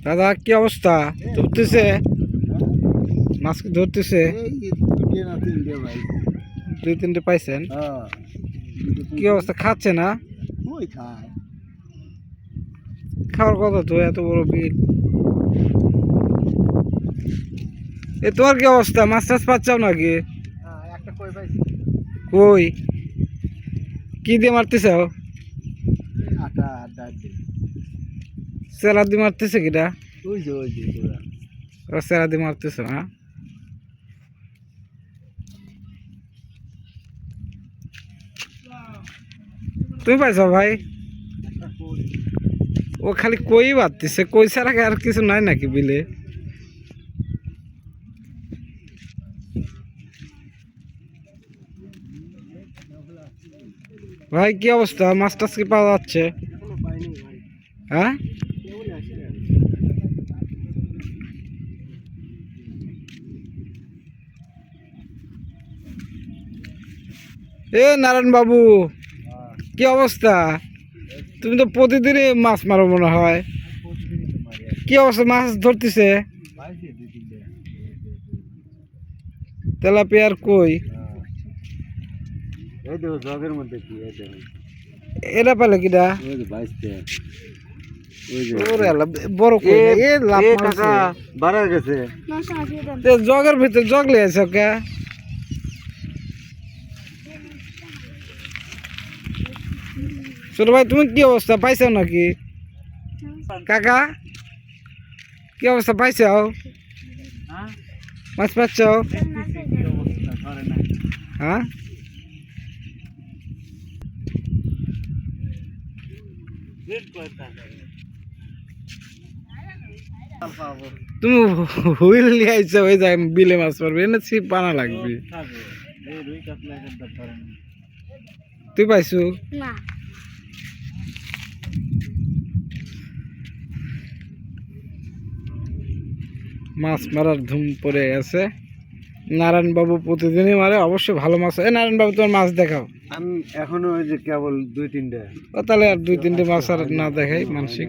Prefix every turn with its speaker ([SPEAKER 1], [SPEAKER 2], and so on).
[SPEAKER 1] দাদা কি অবস্থা? ধরতেছে মাছ ধরতেছে? দুই তিনটে পাইছেন? কি অবস্থা, খাচ্ছে না? খাওয়ার কথা তো, এত বড় বিল। এ তোমার কি অবস্থা, মাছ টাছ পাচ্ছাও নাকি? কই কি দিয়ে মারতেছাও? সেলা দিয়ে মারতেছে কিটা? সেলা দিয়ে মারতেছ না? তুমি পাইছ ভাই? ও খালি কই বাড়তেছে, কই ছাড়া আর কিছু নাই নাকি বিলে? ভাই কি অবস্থা, মাছ টাছ কি পাওয়া যাচ্ছে? হ্যাঁ, এ নারায়ণ বাবু কি অবস্থা? তুমি তো প্রতিদিনই মাছ মারো মনে হয়। কি অবস্থা, মাছ ধরতেছে? তেলাপিয়ার কই? এরা পেলে কিটা? বড় কই এ লাভ মারছে। জগের ভিতর জগ লিয়েছ কে? ছোট ভাই তুমি কি অবস্থা, পাইছো নাকি? কাকা কি অবস্থা, পাইছো? মাছ পাচ্ছ? হ্যাঁ, তুমি হুইল নিয়ে আইছো ওই যায় বিলে মাছ পারবে, এনে ছিপ বানা লাগবে। তুই পাইছো? মাছ মারার ধুম পড়ে গেছে। নারায়ণ বাবু প্রতিদিনই মারে, অবশ্যই ভালো মাছ। নারায়ণ বাবু তোমার মাছ দেখাও।
[SPEAKER 2] আমি এখনো ওই যে কেবল দুই তিনটে।
[SPEAKER 1] ও তাহলে আর দুই তিনটে মাছ আর না দেখাই মানসিক।